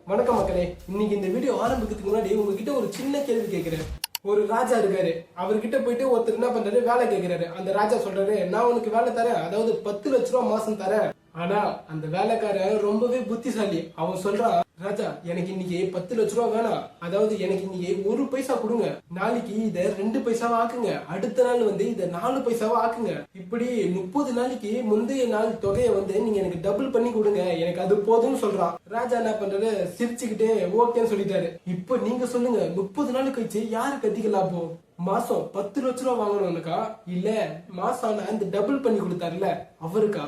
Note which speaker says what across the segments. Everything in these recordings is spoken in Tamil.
Speaker 1: வணக்கம் மக்களே. இன்னைக்கு இந்த வீடியோ ஆரம்பிக்கிறதுக்கு முன்னாடி உங்ககிட்ட ஒரு சின்ன கேள்வி கேட்கிறேன். ஒரு ராஜா இருக்காரு. அவர்கிட்ட போயிட்டு ஒருத்தர் என்ன பண்றாரு, வேலை கேட்கிறாரு. அந்த ராஜா சொல்றாரு, நான் உனக்கு வேலை தரேன், அதாவது 10 லட்ச ரூபா மாசம் தரேன். ஆனா அந்த வேலைக்காரன் ரொம்பவே புத்திசாலி. அவன் சொல்றான், ராஜா எனக்கு இன்னைக்கு 10 லட்ச ரூபா வேணாம், அதாவது எனக்கு இன்னைக்கு 1 பைசா கொடுங்க, நாளைக்கு இத 2 பைசாவா ஆக்குங்க, அடுத்த நாள் இத 4 பைசாவா ஆக்குங்க, இப்படி 30 நாளைக்கு முந்தைய நாள் தொகையை நீங்க எனக்கு டபுள் பண்ணி கொடுங்க, எனக்கு அது போதும்னு சொல்றான். ராஜா என்ன பண்றாரு, சிரிச்சுக்கிட்டே ஓகேன்னு சொல்லிட்டாரு. இப்போ நீங்க சொல்லுங்க, 30 நாள் கழிச்சு யாருக்கு அதிக லாபம்? மாசம் 10 லட்ச ரூபா வாங்கணும்னுக்கா, இல்ல மாசம் அந்த டபுள் பண்ணி கொடுத்தாருல அவருக்கா?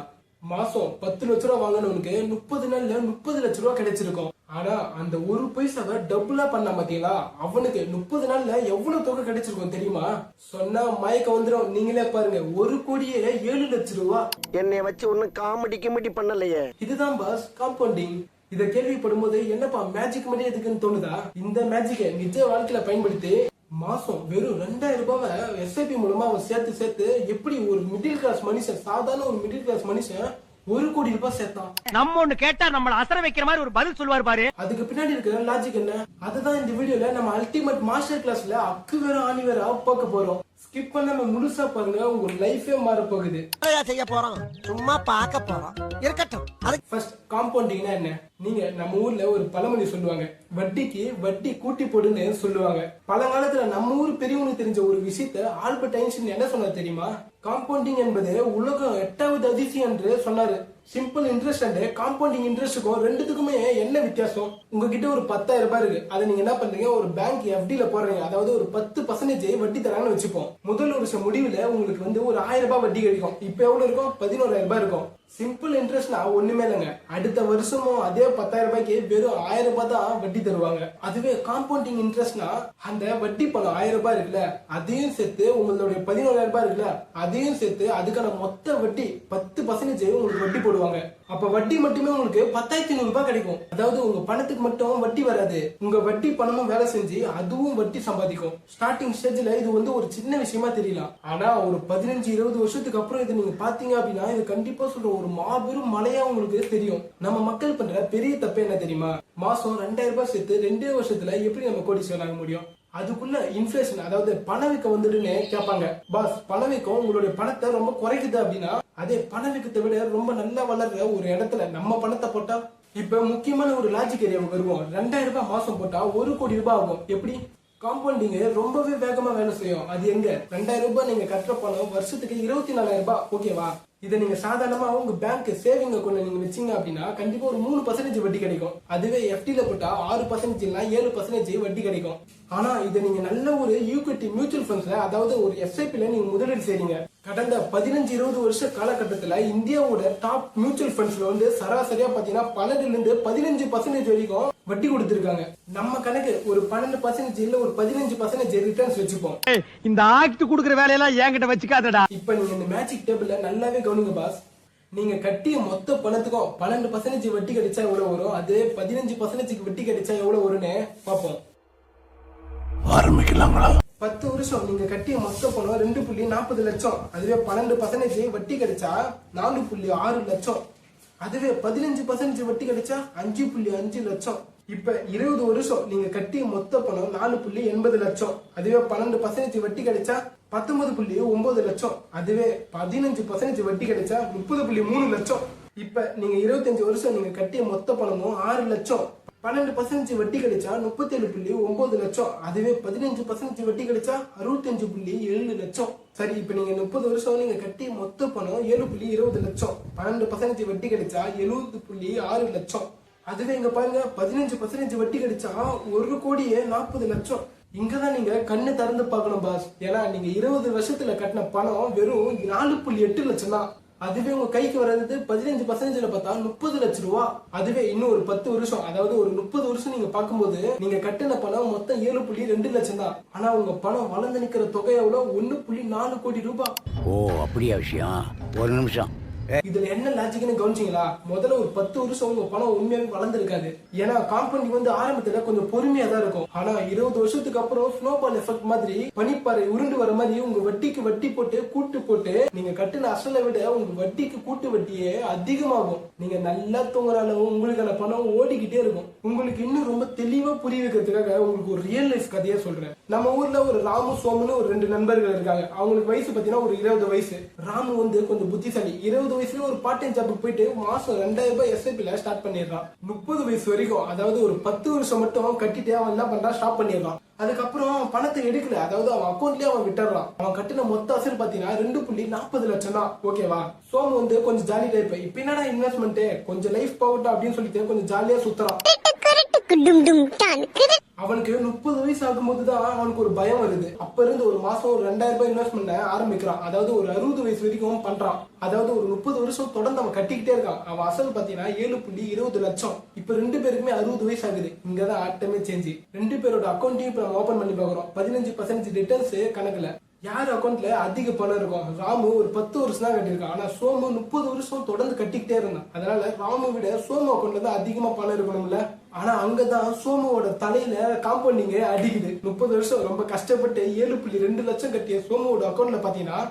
Speaker 1: மாசம் 10 லட்ச ரூபா வாங்கணும்னுக்கு 30 நாள்ல 30 லட்ச ரூபா கிடைச்சிருக்கும். ஆனா அந்த 1 பைசாவை டபுளா பண்ண மாட்டீங்களா, அவனுக்கு 30 நாள்ல எவ்வளவு தொகை கிடைச்சிருக்கும் தெரியுமா? சொன்னா மயக்க வந்துடும். நீங்களே பாருங்க, 1 கோடியே 7 லட்சம் ரூபா.
Speaker 2: என்னைய வச்சு ஒன்னும் காமெடி பண்ணலையே.
Speaker 1: இதுதான் பாஸ் காம்பவுண்டிங். இத கேள்விப்படும் போது என்னப்பா மேஜிக் மட்டும் எதுக்குன்னு தோணுதா? இந்த மேஜிக்கை நிஜ வாழ்க்கையில பயன்படுத்தி மாசம் வெறும் 2000 ரூபாவை எஸ்ஐபி மூலமா அவன் சேர்த்து எப்படி ஒரு மிடில் கிளாஸ் மனுஷன், சாதாரண ஒரு மிடில் கிளாஸ் மனுஷன் 1 கோடி ரூபாய் சேர்த்தான்.
Speaker 3: நம்ம ஒண்ணு கேட்டா நம்மள அசர வைக்கிற மாதிரி ஒரு பதில் சொல்லுவாரு பாரு.
Speaker 1: அதுக்கு பின்னாடி இருக்கிற லாஜிக் என்ன? அதுதான் இந்த வீடியோல நம்ம அல்டிமேட் மாஸ்டர் கிளாஸ்ல அக்கு வேற ஆணி வேற பார்க்க போறோம். ஸ்கிப் பண்ணாம முழுசா பாருங்க, உங்க லைஃபே மாற போகுது.
Speaker 2: செய்ய போறோம், சும்மா பார்க்க போறோம், இருக்கட்டும்.
Speaker 1: ஃபர்ஸ்ட் காம்பவுண்டிங்னா என்ன? நீங்க நம்ம ஊர்ல ஒரு பழமொழி சொல்லுவாங்க, வட்டிக்கு வட்டி கூட்டி போடுன்னு சொல்லுவாங்க. பழங்காலத்துல நம்ம ஊர் பெரியவனுக்கு தெரிஞ்ச ஒரு விஷயத்த ஆல்பர்ட் ஐன்ஸ்டீன் என்ன சொன்னார் தெரியுமா? காம்பவுண்டிங் என்பது உலகம் 8வது அதிசயம் என்று சொன்னாரு. சிம்பிள் இன்ட்ரெஸ்ட் அண்ட் காம்பவுண்டிங் இன்ட்ரெஸ்டுக்கும் ரெண்டுத்துக்குமே என்ன வித்தியாசம்? உங்ககிட்ட ஒரு 10,000 ரூபாய் இருக்கு, அதை நீங்க என்ன பண்றீங்க, ஒரு பேங்க் எஃப்டில போடுறீங்க, அதாவது ஒரு 10% வட்டி தராங்கன்னு வச்சுப்போம். முதல் வருஷம் முடிவுல உங்களுக்கு ஒரு 1000 ரூபாய் வட்டி கிடைக்கும். இப்ப எவ்வளவு இருக்கும்? 11,000 ரூபாய் இருக்கும். சிம்பிள் இன்ட்ரெஸ்ட்னா ஒண்ணுமே இல்லைங்க, அடுத்த வருஷமும் அதே 10,000 ரூபாய்க்கு வெறும் 1000 ரூபாய் தான் வட்டி தருவாங்க. அதுவே காம்பவுண்டிங் இன்ட்ரெஸ்ட்னா அந்த வட்டி பணம் 1000 ரூபாய் இருக்குல்ல, அதையும் சேர்த்து உங்களுடைய 11,000 ரூபாய் இருக்குல்ல, அதையும் சேர்த்து அதுக்கான மொத்த வட்டி 10% உங்களுக்கு வட்டி போடுவாங்க. அப்ப வட்டி மட்டுமே உங்களுக்கு 10,500 ரூபாய் கிடைக்கும். அதாவது உங்க பணத்துக்கு மட்டும் வட்டி வராது, உங்க வட்டி பணமும் வேலை செஞ்சு அதுவும் வட்டி சம்பாதிக்கும். ஸ்டார்டிங் ஸ்டேஜ்ல இது ஒரு சின்ன விஷயமா தெரியலாம், ஆனா ஒரு 15-20 வருஷத்துக்கு அப்புறம் இது நீங்க பாத்தீங்க அப்படின்னா இது கண்டிப்பா சொல்ற ஒரு மாபெரும் மலையா உங்களுக்கு தெரியும். நம்ம மக்கள் பண்ற பெரிய தப்பு என்ன தெரியுமா? மாசம் 2000 ரூபாய் சேர்த்து 2 வருஷத்துல எப்படி நம்ம கோடீஸ்வரன் ஆக முடியும்? அதுக்குள்ள இன்ஃபிளேஷன், அதாவது பணவீக்கம் வந்துட்டுன்னு கேட்பாங்க. பாஸ், பணவீக்கம் உங்களுடைய பணத்தை ரொம்ப குறைக்குது அப்படின்னா, அதே பணவீக்கத்தை விட ரொம்ப நல்லா வளர்ற ஒரு இடத்துல நம்ம பணத்தை போட்டா, இப்ப முக்கியமான ஒரு லாஜிக் ஏரியாவுக்கு வருவோம். 2000 ரூபாய் மாசம் போட்டா 1 கோடி ரூபாய் ஆகும். எப்படி? காம்பவுண்டிங் ரொம்பவே வேகமா வேலை செய்யும். அது எங்க? 2000 ரூபாய் நீங்க கட்டுற பணம் வருஷத்துக்கு 24,000 ரூபாய். ஓகேவா? இதை நீங்க சாதாரணமா உங்க பேங்க் சேவிங் அக்கௌண்ட்ல நீங்க வச்சீங்க அப்படின்னா கண்டிப்பா ஒரு 3% வட்டி கிடைக்கும். அதுவே எஃப்டில போட்டா 6% இல்ல 7% வட்டி கிடைக்கும். ஆனா இதை நீங்க நல்ல ஒரு ஈக்விட்டி மியூச்சுவல் ஃபண்ட்ஸ்ல, அதாவது ஒரு எஸ்ஐபில நீங்க முதலீடு செய்றீங்க. கடந்த 15-20 வருஷ காலகட்டத்துல இந்தியாவோட டாப் மியூச்சுவல் ஃபண்ட்ஸ்ல சராசரியா பாத்தீங்கன்னா 12-15% வரைக்கும் வட்டி கொடுத்திருக்காங்க. நம்ம கணக்கு ஒரு 12% இல்ல ஒரு 15% ரிட்டர்ன்ஸ் வச்சுப்போம்.
Speaker 3: இந்த ஆக்ட் குடுக்குற வேலையெல்லாம் என்கிட்ட வச்சுக்காதடா.
Speaker 1: இப்ப நீங்க இந்த மேஜிக் டேபிள்ல நல்லாவே கவனிங்க பாஸ். நீங்க கட்டிய மொத்த பணத்துக்கும் 12% வட்டி கிடைச்சா எவ்வளவு வரும், அது 15% வட்டி கிடைச்சா எவ்வளவு வரும்னு பாப்போம்.
Speaker 4: ஆரம்பிக்கலாங்களா?
Speaker 1: 10 வருஷம் நீங்க கட்டிய மொத்த பணம் 2.40 லட்சம். அதுவே 12% வட்டி கிடைச்சா 4.6 லட்சம். அதுவே 15% வட்டி கிடைச்சா 5.5 லட்சம். இப்ப 20 வருஷம் நீங்க கட்டிய மொத்த பணம் 4.80 லட்சம். அதுவே 12% வட்டி கிடைச்சா 19.9 லட்சம். அதுவே 15% வட்டி கிடைச்சா 30.3 லட்சம். இப்ப நீங்க 25 வருஷம் நீங்க கட்டிய மொத்த பணமும் 6 லட்சம். 12% வட்டி கிடைச்சா 37.9 லட்சம். அதுவே 15% வட்டி கிடைச்சா 65.7 லட்சம். சரி, இப்ப நீங்க 30 வருஷம் நீங்க கட்டிய மொத்த பணம் 7.20 லட்சம். 12% வட்டி கிடைச்சா 70.6 லட்சம். அதுவே இங்க பாருங்க, 15% வட்டி கிடைச்சா 1,40 லட்சம். இங்கதான் நீங்க கண்ணு திறந்து பார்க்கணும் பாஸ். ஏன்னா நீங்க 20 வருஷத்துல கட்டின பணம் வெறும் 4.8 லட்சம் தான். அதுவே உங்க கைக்கு வர்றது 15% பார்த்தா 30 லட்சம் ரூபா. அதுவே இன்னும் ஒரு 10 வருஷம், அதாவது ஒரு 30 வருஷம் நீங்க பார்க்கும்போது நீங்க கட்டின பணம் மொத்தம் 7.2 லட்சம் தான். ஆனா உங்க பணம் வளர்ந்து நிக்கிற தொகையோட 1.4 கோடி ரூபாய்.
Speaker 4: ஓ, அப்படியா விஷயம்? ஒரு நிமிஷம்.
Speaker 1: இதுல என்ன லாஜிக்னு கவனிச்சீங்களா? முதல்ல ஒரு 10 வருஷம் உங்க பணம் உண்மையாவே வளர்ந்துருக்காது. ஏன்னா காம்பவுண்டிங் வந்து ஆரம்பத்துல கொஞ்சம் பொறுமையா தான் இருக்கும். ஆனா 20 வருஷத்துக்கு அப்புறம் ஸ்னோபால் எஃபெக்ட் மாதிரி பனிப்பாறை உருண்டு வர மாதிரி உங்க வட்டிக்கு வட்டி போட்டு கூட்டு போட்டு நீங்க கட்டுன அசலை விட உங்க வட்டிக்கு கூட்டு வட்டியே அதிகமாகும். நீங்க நல்லா தூங்குற அளவு உங்களுக்கான பணம் ஓடிக்கிட்டே இருக்கும். உங்களுக்கு இன்னும் ரொம்ப தெளிவா புரிய வைக்கிறதுக்காக உங்களுக்கு ஒரு ரியல் லைஃப் கதையா சொல்றேன். நம்ம ஊர்ல ஒரு ராமு சோமுன்னு ஒரு 2 நண்பர்கள் இருக்காங்க. அவங்களுக்கு வயசு பாத்தீங்கன்னா ஒரு 20 வயசு. ராமு வந்து கொஞ்சம் புத்திசாலி. 20 வயசுல ஒரு பார்ட் டைம் ஜாபுக்கு போயிட்டு மாசம் 2000 ரூபாய் எஸ்ஐபில ஸ்டார்ட் பண்ணிடுறான். 30 வயசு வரைக்கும், அதாவது ஒரு 10 வருஷம் மட்டும் கட்டிட்டு அவன் என்ன பண்றான், ஸ்டாப் பண்ணிடுறான். அதுக்கப்புறம் பணத்தை எடுக்கல, அதாவது அவன் அக்கௌண்ட்லயே அவன் விட்டுறான். அவன் கட்டின மொத்த அசல் பாத்தீங்கன்னா 2.40 லட்சம் தான். ஓகேவா? சோமு வந்து கொஞ்சம் ஜாலி டைப். இப்ப என்னடா இன்வெஸ்ட்மெண்ட், கொஞ்சம் லைஃப் போகட்டும் அப்படின்னு சொல்லிட்டு கொஞ்சம் ஜாலியா சுத்துறான். அவனுக்கு 30 வயசு ஆகும்போதுதான் அவனுக்கு ஒரு பயம் வருது. அப்ப இருந்து ஒரு மாசம் ஒரு 2000 ரூபாய் இன்வெஸ்ட்மெண்ட் ஆரம்பிக்கிறான். அதாவது ஒரு 60 வயசு வரைக்கும் பண்றான். அதாவது ஒரு 30 வருஷம் தொடர்ந்து அவன் கட்டிக்கிட்டே இருக்கான். அவன் அசல் பாத்தீங்கன்னா 7.20 லட்சம். இப்ப 2 பேருக்குமே 60 வயசு ஆகுது. இங்கதான் ஆட்டமே சேஞ்ச். 2 பேரோட அக்கௌண்ட்டையும் இப்ப நம்ம ஓபன் பண்ணி பாக்குறோம். 15% ரிட்டர்ன்ஸ் கணக்குல யார் அக்கௌண்ட்ல அதிக பணம் இருக்கும்? ராமு ஒரு 10 வருஷம் தான் கட்டியிருக்கான். ஆனா சோமு 30 வருஷம் தொடர்ந்து கட்டிக்கிட்டே இருந்தான். அதனால ராமு விட சோமு அக்கௌண்ட்ல தான் அதிகமா பணம் இருக்கணும்ல. ஆனா அங்கதான் சோமுவோட தலையில காம்பவுண்டிங் அடிக்குது. 30 வருஷம் ரொம்ப கஷ்டப்பட்டு 7.2 லட்சம் கட்டிய சோமுவோட அக்கௌண்ட்ல பாத்தீங்கன்னா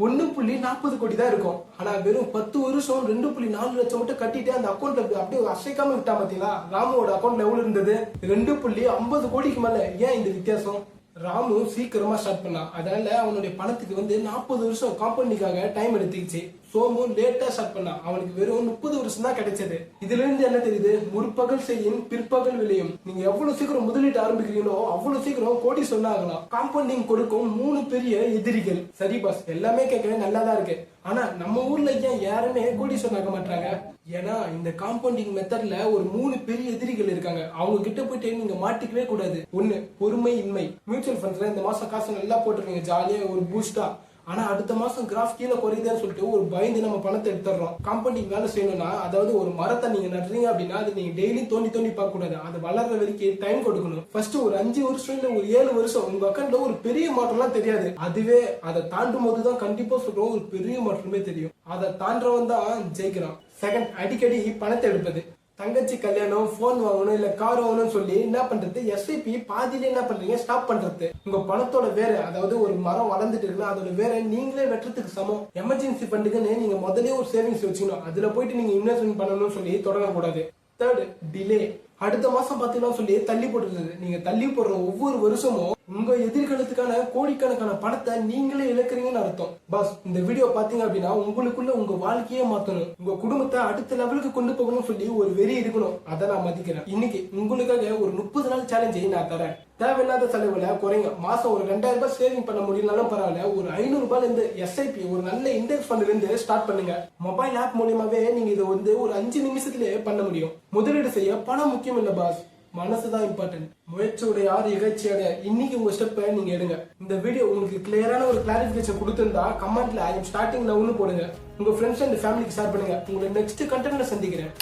Speaker 1: 1.40 கோடி தான் இருக்கும். ஆனா வெறும் 10 வருஷம் 2.4 லட்சம் மட்டும் கட்டிட்டு அந்த அக்கௌண்ட்ல அப்படியே அசைக்காம விட்டா பாத்தீங்களா? ராமுவோட அக்கௌண்ட்ல எவ்வளவு இருந்தது? 2.50 கோடிக்கு மேல. ஏன் இந்த வித்தியாசம்? ராமு சீக்கிரமா ஸ்டார்ட் பண்ணான். அதனால அவனுடைய பணத்துக்கு வந்து 40 வருஷம் காம்பவுண்டிங்காக டைம் எடுத்துக்கிச்சு. சோமு லேட்டா ஸ்டார்ட் பண்ணான். அவனுக்கு வெறும் 30 வருஷம் தான் கிடைச்சது. இதுல இருந்து என்ன தெரியுது? முற்பகல் செய்யும் பிற்பகல் விளையும். நீங்க எவ்வளவு சீக்கிரம் முதலீட்டு ஆரம்பிக்கிறீங்களோ அவ்வளவு சீக்கிரம் கோடி சொன்ன ஆகலாம். காம்பவுண்டிங் கொடுக்கும் 3 பெரிய எதிரிகள். சரி பாஸ், எல்லாமே கேட்க நல்லாதான் இருக்கு. ஆனா நம்ம ஊர்ல ஏன் யாருமே கோடி சொன்னாக்க மாட்டாங்க? ஏன்னா இந்த காம்பவுண்டிங் மெத்தட்ல ஒரு 3 பெரிய எதிரிகள் இருக்காங்க. அவங்க கிட்ட போயிட்டு நீங்க மாட்டிக்கவே கூடாது. 1, பொறுமை இன்மை. மியூச்சுவல் ஃபண்ட்ஸ்ல இந்த மாசம் காசு நல்லா போட்டுருக்கீங்க, ஜாலியா ஒரு பூஸ்டா. ஆனா அடுத்த மாசம் கிராஃப் கீழே குறையுதுன்னு சொல்லிட்டு ஒரு பயந்து நம்ம பணத்தை எடுத்துறோம். காம்பவுண்டிங் வேலை செய்யணும்னா, அதாவது ஒரு மரத்தை நீங்க நடுறீங்க அப்படின்னா அது நீங்க டெய்லி தோண்டி பார்க்க கூடாது. அது வளர்ற வரைக்கும் டைம் கொடுக்கணும். ஃபர்ஸ்ட் ஒரு 5 வருஷம் இல்ல ஒரு 7 வருஷம் உங்க அக்கௌண்ட்ல ஒரு பெரிய மாற்றம்லாம் தெரியாது. அதுவே அதை தாண்டும் போதுதான் கண்டிப்பா சொல்றோம் ஒரு பெரிய மாற்றமே தெரியும். அதை தாண்டவன் தான் ஜெயிக்கிறான். செகண்ட், அடிக்கடி பணத்தை எடுப்பது. தங்கச்சி கல்யாணம், போன் வாங்கணும் இல்ல கார் வாங்கணும்னு சொல்லி என்ன பண்றது, எஸ்ஐபி பாதியில என்ன பண்றீங்க, ஸ்டாப் பண்றது. உங்க பணத்தோட வேற, அதாவது ஒரு மரம் வளர்ந்துட்டு இருக்குன்னா அதோட வேற நீங்களே வெட்டுறதுக்கு சமம். எமர்ஜென்சி ஃபண்டுக்குன்னு நீங்க முதலே ஒரு சேவிங்ஸ் வச்சுக்கணும். அதுல போயிட்டு நீங்க இன்வெஸ்ட்மெண்ட் பண்ணணும்னு சொல்லி தொடங்கக்கூடாது. Third, delay. அடுத்த மாசம் பாத்தீங்கன்னா சொல்லி தள்ளி போட்டுருது. நீங்க தள்ளி போடுற ஒவ்வொரு வருஷமும் உங்க எதிர்காலத்துக்கான கோடிக்கணக்கான பணத்தை நீங்களே இழக்கிறீங்கன்னு அர்த்தம். பாஸ், இந்த வீடியோ பாத்தீங்க அப்படின்னா உங்களுக்குள்ள உங்க வாழ்க்கையே மாத்தணும், உங்க குடும்பத்தை அடுத்த லெவலுக்கு கொண்டு போகணும்னு சொல்லி ஒரு வெறி இருக்கணும். அதை நான் மதிக்கிறேன். இன்னைக்கு உங்களுக்காக ஒரு 30 நாள் சேலஞ்சை நான் தரேன். தேவையில்லாத செலவுல குறைங்க. மாசம் ஒரு 2000 ரூபாய் சேவிங் பண்ண முடியலனாலும் பரவாயில்ல, ஒரு 500 ரூபாயில இருந்து எஸ்ஐபி ஒரு நல்ல இண்டெக்ஸ் ஃபண்ட்ல இருந்து ஸ்டார்ட் பண்ணுங்க. மொபைல் ஆப் மூலியமாவே நீங்க இதை வந்து ஒரு 5 நிமிஷத்திலேயே பண்ண முடியும். முதலீடு செய்ய பணம் முக்கியம் இல்ல பாஸ், மனசுதான் இம்பார்ட்டன்ட். முயற்சியோட யார் இகழ்ச்சியோட. இன்னைக்கு உங்க ஸ்டெப்பை நீங்க எடுங்க. இந்த வீடியோ உங்களுக்கு கிளியரான ஒரு கிளாரிபிகேஷன் கொடுத்திருந்தா கமெண்ட்ல ஐ எம் ஸ்டார்டிங் நவுன்னு போடுங்க. உங்க ஃப்ரெண்ட்ஸ் அண்ட் ஃபேமிலிக்கு ஷேர் பண்ணுங்க. உங்களை நெக்ஸ்ட் கண்டென்ட்ல சந்திக்கிறேன்.